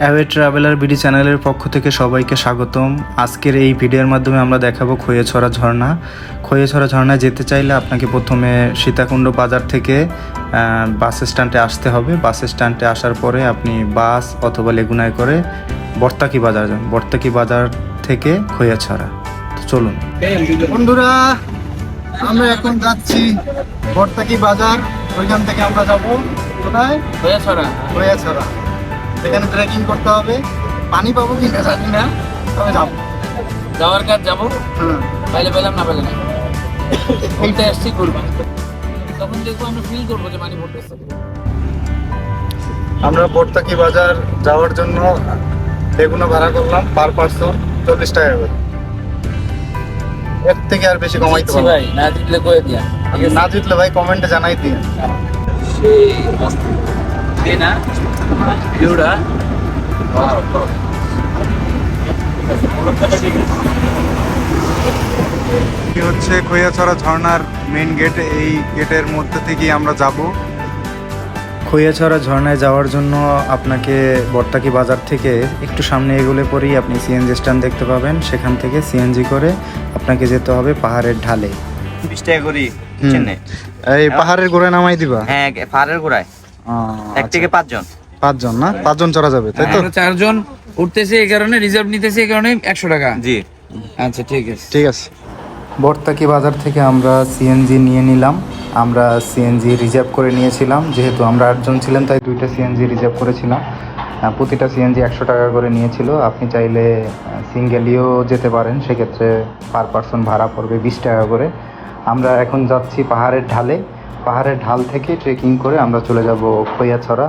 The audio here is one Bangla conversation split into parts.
অ্যাওয়ে ট্রাভেলার বিডি চ্যানেলের পক্ষ থেকে সবাইকে স্বাগতম। আজকের এই ভিডিওর মাধ্যমে আমরা দেখাবো খৈয়াছড়া ঝর্ণা। খৈয়াছড়া ঝর্ণায় যেতে চাইলে আপনাকে প্রথমে সীতাকুণ্ড বাজার থেকে বাস স্ট্যান্ডে আসতে হবে। বাস স্ট্যান্ডে আসার পরে আপনি বাস অথবা লেগুনায় করে বর্তাকি বাজার যান। বর্তাকি বাজার থেকে খৈয়াছড়া। তো চলুন বন্ধুরা, আমরা এখন যাচ্ছি বর্তাকি বাজার। ওইখান থেকে আমরা যাবো কোথায়? খৈয়াছড়া। এখানে ট্রেকিং করতে হবে। পানি পাবো কিনা জানি না, তবে যাবো। যাওয়ার কাজ যাবো, পাইলে পেলাম না পেলে না। এইটা আসছি করবো, তখন দেখবো আমরা ফিল করবো যে পানি পড়তেছে। আমরা বর্তাকি বাজার যাওয়ার জন্য লেগুনা ভাড়া করলাম পার পার্সন 40 টাকা করে। এর থেকে আর বেশি কমাইতে পারবো ভাই, না জিতলে কয়ে দিয়া। না জিতলে ভাই কমেন্টে জানাই দিন। সেই না ভিডিওটা হচ্ছে খৈয়াছড়া ঝর্ণার মেইন গেট। এই গেটের মধ্যে থেকেই আমরা যাব। খৈয়াছড়া ঝর্ণায় যাওয়ার জন্য আপনাকে বর্তাকি বাজার থেকে একটু সামনে এগোলে পরেই আপনি সিএনজি স্ট্যান্ড দেখতে পাবেন। সেখান থেকে সিএনজি করে আপনাকে যেতে হবে পাহাড়ের ঢালে। 20 টাকা করে এই পাহাড়ের গোড়ায় নামাই দিবা? হ্যাঁ, পাহাড়ের গোড়ায়। এক থেকে 5 জন। 5 জন না? 5 জন চড়া যাবে, তাই তো? 4 জন উঠতেছে, এই কারণে রিজার্ভ নিতেছে, এই কারণে 100 টাকা। জি, আচ্ছা, ঠিক আছে। ঠিক আছে। বর্তাকি বাজার থেকে আমরা সিএনজি নিয়ে নিলাম। আমরা সিএনজি রিজার্ভ করে নিয়েছিলাম, যেহেতু আমরা 8 জন ছিলাম তাই 2টা সিএনজি রিজার্ভ করেছিলাম। প্রতিটা সিএনজি 100 টাকা করে নিয়েছিল। আপনি চাইলে সিঙ্গেলিও যেতে পারেন, সেক্ষেত্রে পার পার্সন ভাড়া পড়বে 20 টাকা করে। আমরা এখন যাচ্ছি পাহাড়ের ঢালে। পাহাড়ের ঢাল থেকে ট্রেকিং করে আমরা চলে যাব খৈয়াছড়া।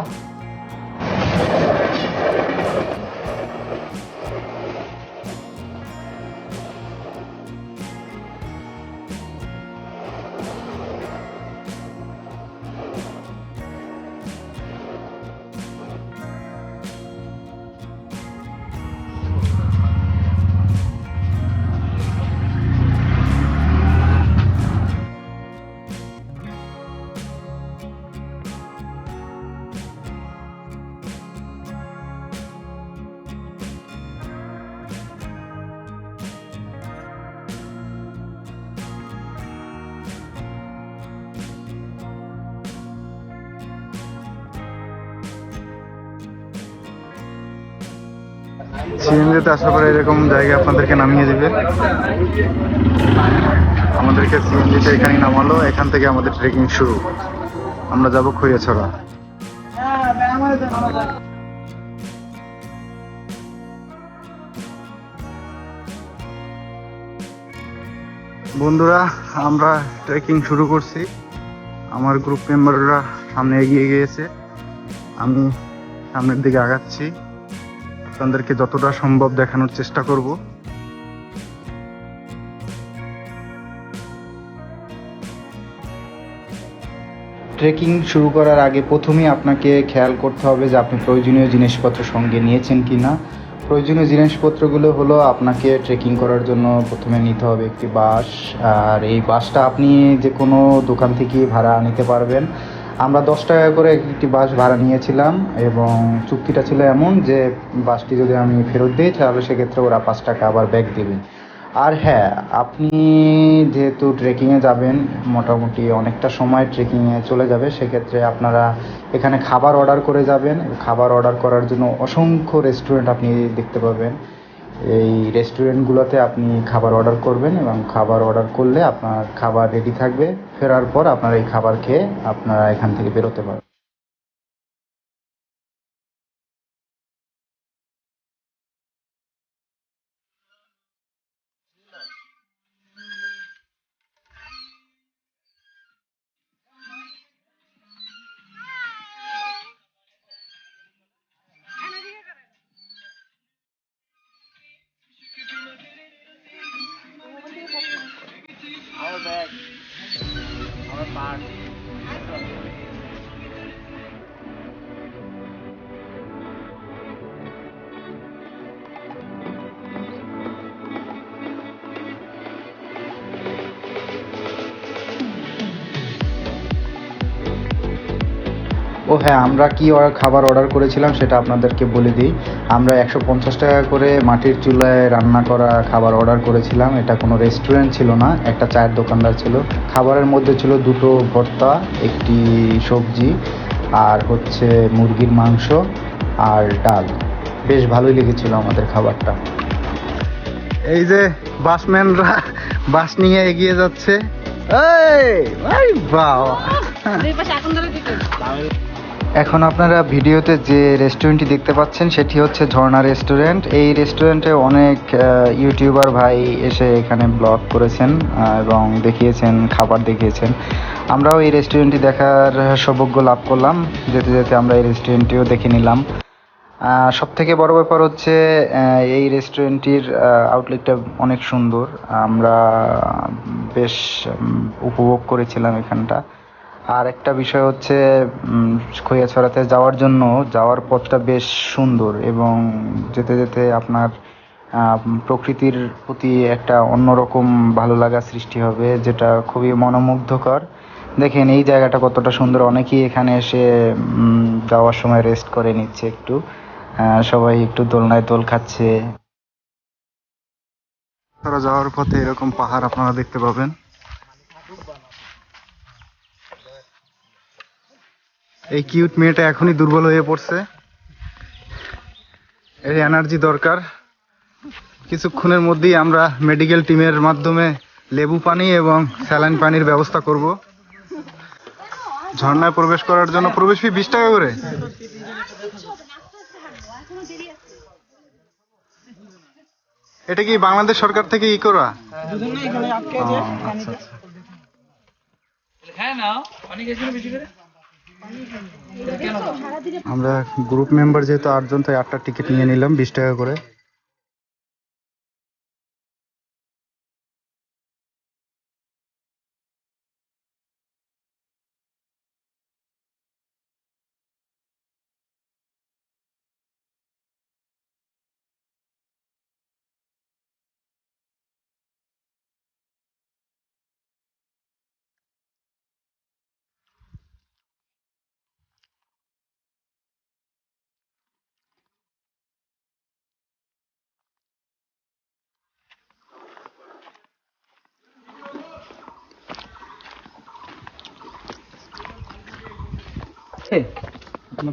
সিএনজিতে আসার পরে এরকম জায়গায় আপনাদেরকে নামিয়ে দিবে। আমাদেরকে সিএনজিতে এখানেই নামালো। এখান থেকে আমাদের ট্রেকিং শুরু। আমরা যাব খৈয়াছড়া। বন্ধুরা, আমরা ট্রেকিং শুরু করছি। আমার গ্রুপ মেম্বাররা সামনে এগিয়ে গিয়েছে, আমি সামনের দিকে আগাচ্ছি। আপনাদেরকে যতটা সম্ভব দেখানোর চেষ্টা করব। ট্রেকিং শুরু করার আগে প্রথমেই আপনাকে খেয়াল করতে হবে যে আপনি প্রয়োজনীয় জিনিসপত্র সঙ্গে নিয়েছেন কি না। প্রয়োজনীয় জিনিসপত্রগুলো হলো আপনাকে ট্রেকিং করার জন্য প্রথমে নিতে হবে একটি বাস। আর এই বাসটা আপনি যে কোনো দোকান থেকে ভাড়া নিতে পারবেন। আমরা 10 টাকা করে একটি বাস ভাড়া নিয়েছিলাম এবং চুক্তিটা ছিল এমন যে বাসটি যদি আমি ফেরত দিই তাহলে সেক্ষেত্রে ওরা 5 টাকা আবার ব্যাক দেবে। আর হ্যাঁ, আপনি যেহেতু ট্রেকিংয়ে যাবেন, মোটামুটি অনেকটা সময় ট্রেকিংয়ে চলে যাবে, সেক্ষেত্রে আপনারা এখানে খাবার অর্ডার করে যাবেন। খাবার অর্ডার করার জন্য অসংখ্য রেস্টুরেন্ট আপনি দেখতে পাবেন। এই রেস্টুরেন্টগুলোতে আপনি খাবার অর্ডার করবেন এবং খাবার অর্ডার করলে আপনার খাবার রেডি থাকবে। ফেরার পর আপনারা এই খাবার খেয়ে আপনারা এখান থেকে বেরোতে পারবেন। ও হ্যাঁ, আমরা কি খাবার অর্ডার করেছিলাম সেটা আপনাদেরকে বলে দিই। আমরা 150 টাকা করে মাটির চুলায় রান্না করা খাবার অর্ডার করেছিলাম। এটা কোনো রেস্টুরেন্ট ছিল না, একটা চায়ের দোকানদার ছিল। খাবারের মধ্যে ছিল 2টো ভর্তা, একটি সবজি, আর হচ্ছে মুরগির মাংস আর ডাল। বেশ ভালোই লেগেছিল আমাদের খাবারটা। এই যে বাসম্যানরা বাস নিয়ে এগিয়ে যাচ্ছে। এই বাবা, এখন আপনারা ভিডিওতে যে রেস্টুরেন্টটি দেখতে পাচ্ছেন সেটি হচ্ছে ঝর্ণা রেস্টুরেন্ট। এই রেস্টুরেন্টে অনেক ইউটিউবার ভাই এসে এখানে ব্লগ করেছেন এবং দেখিয়েছেন, খাবার দেখিয়েছেন। আমরাও এই রেস্টুরেন্টটি দেখার সৌভাগ্য লাভ করলাম। যেতে যেতে আমরা এই রেস্টুরেন্টটিও দেখে নিলাম। সবথেকে বড় ব্যাপার হচ্ছে এই রেস্টুরেন্টটির আউটলেটটা অনেক সুন্দর। আমরা বেশ উপভোগ করেছিলাম এখানটা। আর একটা বিষয় হচ্ছে খৈয়াছড়াতে যাওয়ার পথটা বেশ সুন্দর এবং যেতে যেতে আপনার প্রকৃতির প্রতি একটা অন্যরকম ভালো লাগা সৃষ্টি হবে, যেটা খুবই মনোমুগ্ধকর। দেখেন এই জায়গাটা কতটা সুন্দর। অনেকেই এখানে এসে যাওয়ার সময় রেস্ট করে নিচ্ছে একটু। সবাই একটু দোলনায় দোল খাচ্ছে। তারা যাওয়ার পথে এরকম পাহাড় আপনারা দেখতে পাবেন। এই কিউট মেয়েটা এখনই দুর্বল হয়ে পড়ছে। এর এনার্জি দরকার। কিছুক্ষণের মধ্যেই আমরা মেডিকেল টিমের মাধ্যমে লেবু পানি এবং স্যালাইন পানির ব্যবস্থা করব। ঝর্ণায় প্রবেশ করার জন্য প্রবেশ ফি 20 টাকা করে। এটা কি বাংলাদেশ সরকার থেকে ই করা? আমরা গ্রুপ মেম্বার যেহেতু 8 জন, তাই 8টা টিকিট নিয়ে নিলাম 20 টাকা করে।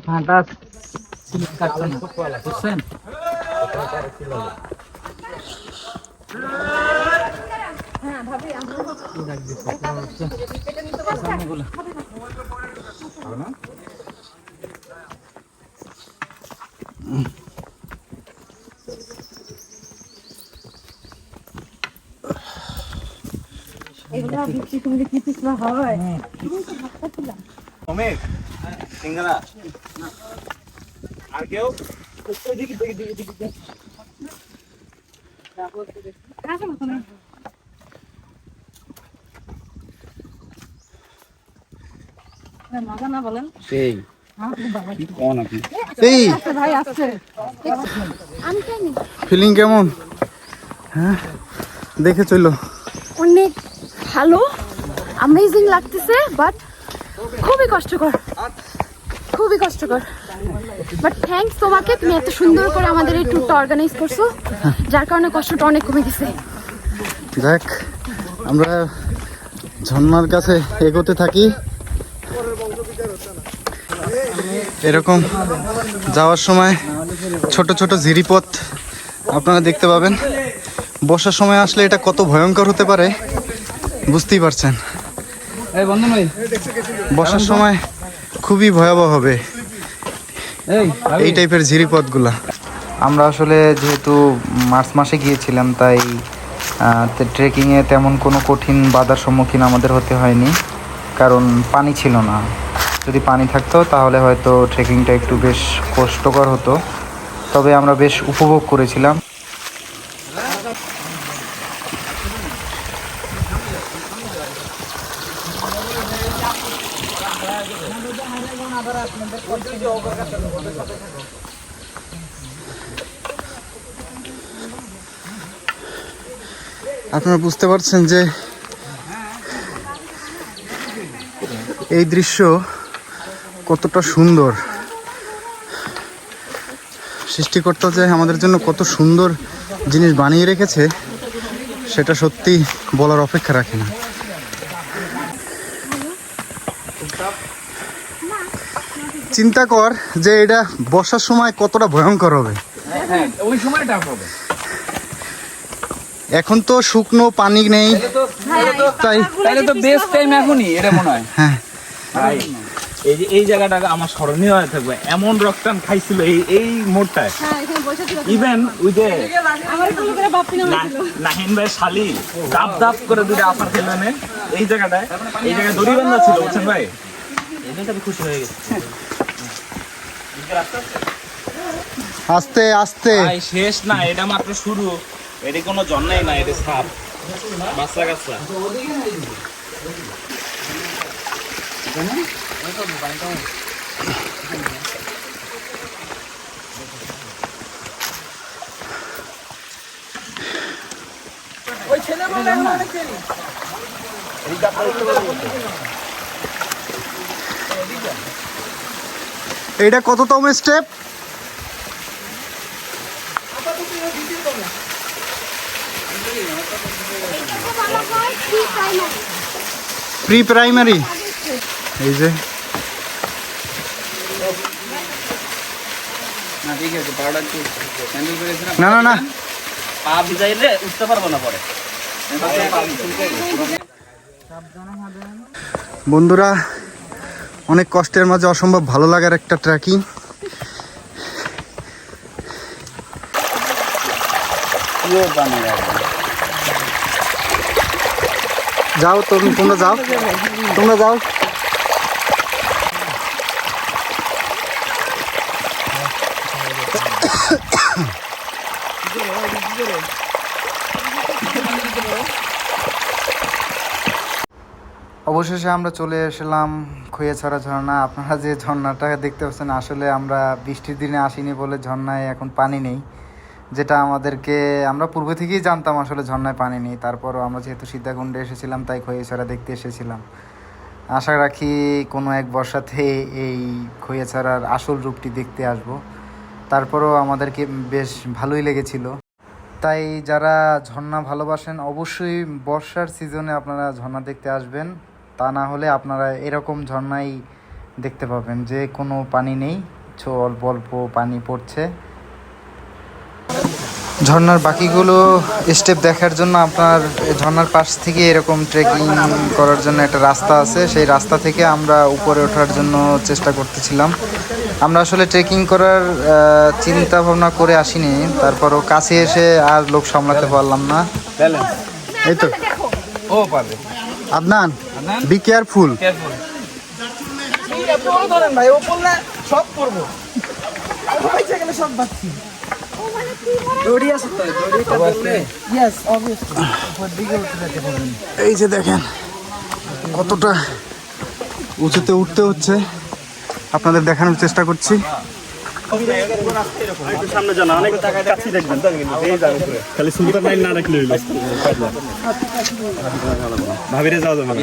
ফাঁটা কাটছে না, বুঝছেন? এগুলা বিক্রি করে কি পিছলা হয়? অমিক সিঙ্গারা আর কেউ মজা না বলেন? সেই কোন আপনি এই ভাই আসছে। ফিলিং কেমন? হ্যাঁ, দেখে চলো। অনেক ভালো, অ্যামেজিং লাগতেছে, বাট খুবই কষ্টকর, খুবই কষ্টকর। বাট থ্যাঙ্কস তোমাকে, তুমি এত সুন্দর করে আমাদের এই ট্যুরটা অর্গানাইজ করছো, যার কারণে কষ্টটা অনেক কমে গেছে। দেখ, আমরা ঝর্ণার কাছে এগোতে থাকি। এরকম যাওয়ার সময় ছোট ছোট ঝিরিপথ আপনারা দেখতে পাবেন। বর্ষার সময় আসলে এটা কত ভয়ঙ্কর হতে পারে বুঝতেই পারছেন। বর্ষার সময় খুবই ভয়াবহ হবে এই টাইপের ঝিরিপথগুলা। আমরা আসলে যেহেতু মার্চ মাসে গিয়েছিলাম, তাই ট্রেকিংয়ে তেমন কোনো কঠিন বাধার সম্মুখীন আমাদের হতে হয়নি, কারণ পানি ছিল না। যদি পানি থাকতো তাহলে হয়তো ট্রেকিংটা একটু বেশ কষ্টকর হতো, তবে আমরা বেশ উপভোগ করেছিলাম। আপনারা বুঝতে পারছেন যে এই দৃশ্য কতটা সুন্দর। সৃষ্টিকর্তা যে আমাদের জন্য কত সুন্দর জিনিস বানিয়ে রেখেছে সেটা সত্যি বলার অপেক্ষা রাখে না। চিন্তা কর যে এটা বর্ষার সময় কতটা ভয়ঙ্কর হবে। হ্যাঁ ওই সময় টাফ হবে। এখন তো শুকনো পানি নেই, তাই তাইলে তো বেস্ট টাইম এখনই এটা মনে হয়। হ্যাঁ ভাই এই যে এই জায়গাটা আমার স্মরণীয় হয়ে থাকবে, এমন রকটান খাইছিল এই মোড়টায়। ইভেন ওই যে নাহিন ভাই শালি দাপ দাপ করে দুটো আপার খেলেন এই জায়গাটায় দড়ি বান্ধা ছিল, বুঝছেন ভাই? খুশি হয়ে গেছে। আস্তে আস্তে। ভাই শেষ না, এটা মাত্র শুরু। এটি কোনো জন্নাই না, এটা সাপ বাচ্চা কাচ্চা। এইটা কততম স্টেপ? Pre primary. এই যে না ঠিক আছে, পাউডার একটু হ্যান্ডেল করেছি না না না, পা ভিজাইলে উঠতে পারবো না পরে। বন্ধুরা অনেক কষ্টের মাঝে অসম্ভব ভালো লাগার একটা ট্রেকিং। যাও তোমরা যাও, তোমরা যাও। অবশেষে আমরা চলে এসেলাম খৈয়াছড়া ঝর্ণা। আপনারা যে ঝর্ণাটা দেখতে পাচ্ছেন, আসলে আমরা বৃষ্টির দিনে আসিনি বলে ঝর্ণায় এখন পানি নেই, যেটা আমরা পূর্বে থেকেই জানতাম আসলে ঝর্ণায় পানি নেই। তারপরও আমরা যেহেতু সীতাকুণ্ডে এসেছিলাম তাই খৈয়াছড়া দেখতে এসেছিলাম। আশা রাখি কোনো এক বর্ষাতে এই খৈয়াছড়ার আসল রূপটি দেখতে আসব। তারপরও আমাদেরকে বেশ ভালোই লেগেছিল। তাই যারা ঝর্ণা ভালোবাসেন অবশ্যই বর্ষার সিজনে আপনারা ঝর্ণা দেখতে আসবেন। তা না হলে আপনারা এরকম ঝর্ণাই দেখতে পাবেন যে কোনো পানি নেই, অল্প অল্প পানি পড়ছে। ঝর্ণার বাকিগুলো স্টেপ দেখার জন্য আপনার ঝর্ণার পাশ থেকে এরকম ট্রেকিং করার জন্য একটা রাস্তা আছে, সেই রাস্তা থেকে আমরা উপরে ওঠার জন্য চেষ্টা করতেছিলাম। আমরা আসলে ট্রেকিং করার চিন্তা ভাবনা করে আসিনি, তারপরও কাছে এসে আর লোক সামলাতে পারলাম না। এই তো ও পারবে। Adnan, be careful. কেয়ারফুল। ভাই ও বললে সব করবো, গেলে সব বাচ্চি দড়ি আছে তো, দড়িটা বললে ইয়েস অবভিয়াসলি উপর দিকে উঠে যেতে পারবেন। এই যে দেখেন কতটা উঁচুতে উঠতে হচ্ছে, আপনাদের দেখানোর চেষ্টা করছি। সামনে জানা অনেক কাছে দেখবেন, খালি সুন্দর লাইন না রাখলে হইল। ভাবিরে যাওয়া যাবে না,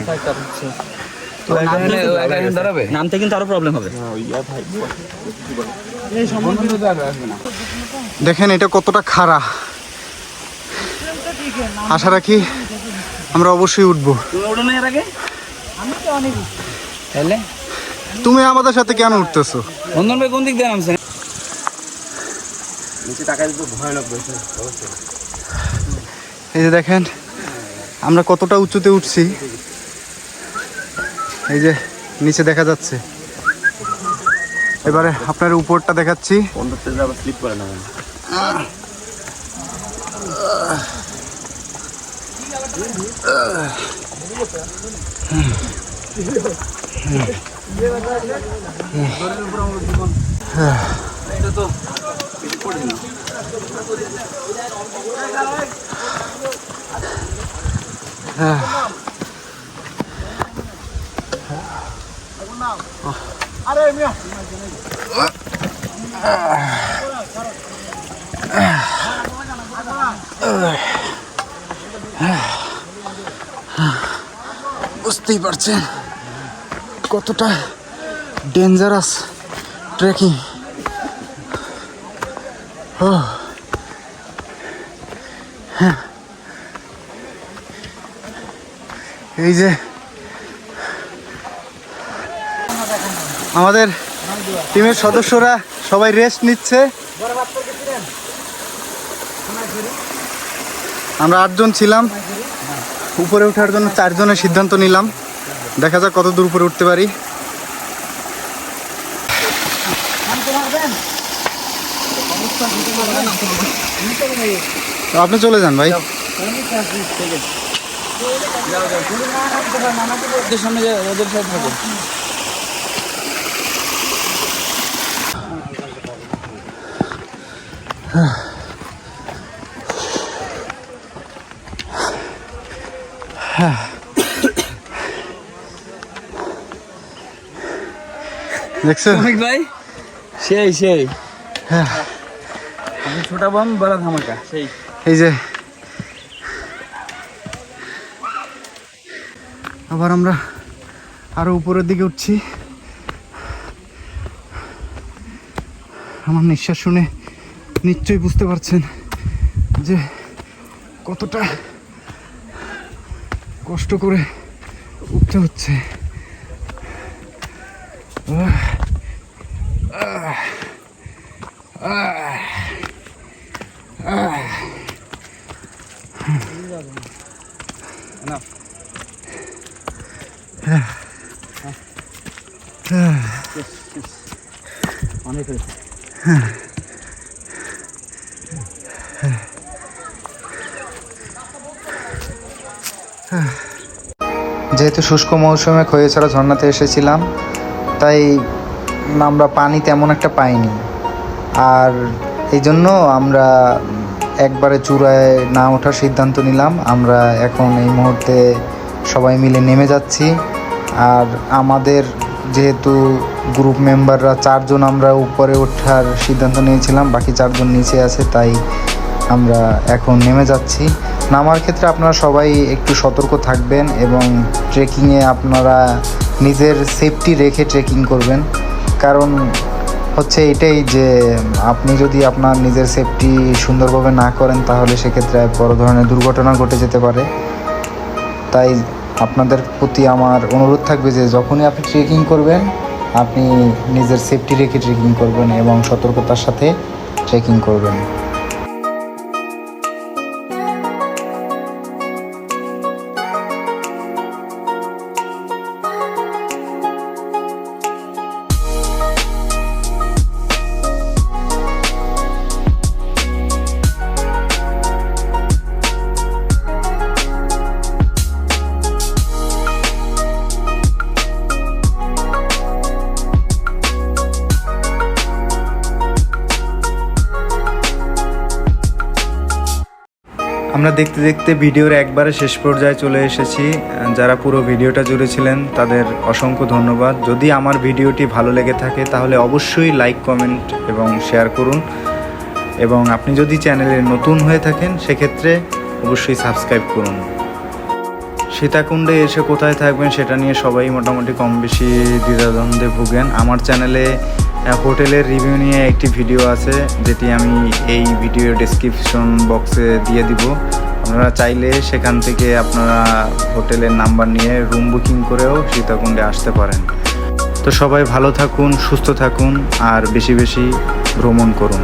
নামতে কিন্তু আরো প্রবলেম হবে। দেখেন এটা কতটা খাড়া। আশা রাখি আমরা অবশ্যই উঠবো। তুমি ওঠো না এর আগে? তাহলে তুমি আমাদের সাথে কেন উঠতেছো? বন্ধন ভাই কোন দিক দিয়ে নামছেন? নিচে টাকা দিতে ভয়ানক বেশি। এই যে দেখেন আমরা কতটা উঁচুতে উঠছি, এই যে নিচে দেখা যাচ্ছে। এবারে আপনার উপরটা দেখাচ্ছি। বন্ধুতে যাবে স্লিপ করে না। এটা তো বেশি পড়ে না। বুঝতেই পারছেন কতটা ডেঞ্জারাস ট্রেকিং। এই যে আমাদের টিমের সদস্যরা সবাই রেস্ট নিচ্ছে। আমরা 8 জন ছিলাম, উপরে ওঠার জন্য 4 জনের সিদ্ধান্ত নিলাম। দেখা যাক কত দূর উপরে উঠতে পারি। আপনি চলে যান ভাই। ওদের সামনে যে ওদের সাথে থাকো। দেখছো ভাই সেই সেই ছোটা বম বড় ধামাকা সেই। এই যে আবার আমরা আরো উপরের দিকে উঠছি। আমার নিঃশ্বাস শুনে নিশ্চয়ই বুঝতে পারছেন যে কতটা কষ্ট করে উঠতে হচ্ছে। অনেক হয়েছে। যেহেতু শুষ্ক মৌসুমে খৈয়াছড়া ঝর্ণাতে এসেছিলাম, তাই আমরা পানি তেমন একটা পাইনি। আর এই জন্য আমরা একবারে চূড়ায় না ওঠার সিদ্ধান্ত নিলাম। আমরা এখন এই মুহূর্তে সবাই মিলে নেমে যাচ্ছি। আর আমাদের যেহেতু গ্রুপ মেম্বাররা 4 জন আমরা উপরে ওঠার সিদ্ধান্ত নিয়েছিলাম, বাকি 4 জন নিচে আছে, তাই আমরা এখন নেমে যাচ্ছি। নামার ক্ষেত্রে আপনারা সবাই একটু সতর্ক থাকবেন এবং ট্রেকিংয়ে আপনারা নিজের সেফটি রেখে ট্রেকিং করবেন। কারণ হচ্ছে এটাই যে আপনি যদি আপনার নিজের সেফটি সুন্দরভাবে না করেন, তাহলে সেক্ষেত্রে বড় ধরনের দুর্ঘটনা ঘটে যেতে পারে। তাই আপনাদের প্রতি আমার অনুরোধ থাকবে যে যখনই আপনি ট্রেকিং করবেন, আপনি নিজের সেফটি রেখে ট্রেকিং করবেন এবং সতর্কতার সাথে ট্রেকিং করবেন। আমরা দেখতে দেখতে ভিডিওর একবারে শেষ পর্যায়ে চলে এসেছি। যারা পুরো ভিডিওটা জুড়ে ছিলেন তাদের অসংখ্য ধন্যবাদ। যদি আমার ভিডিওটি ভালো লেগে থাকে তাহলে অবশ্যই লাইক, কমেন্ট এবং শেয়ার করুন। এবং আপনি যদি চ্যানেলে নতুন হয়ে থাকেন সেক্ষেত্রে অবশ্যই সাবস্ক্রাইব করুন। সীতাকুণ্ডে এসে কোথায় থাকবেন সেটা নিয়ে সবাই মোটামুটি কম বেশি দ্বিধাদ্বন্দ্বে ভুগেন। আমার চ্যানেলে হোটেলের রিভিউ নিয়ে একটি ভিডিও আছে, যেটি আমি এই ভিডিও ডেসক্রিপশন বক্সে দিয়ে দিব। আপনারা চাইলে সেখান থেকে আপনারা হোটেলের নাম্বার নিয়ে রুম বুকিং করেও সীতাকুণ্ডে আসতে পারেন। তো সবাই ভালো থাকুন, সুস্থ থাকুন আর বেশি বেশি ভ্রমণ করুন।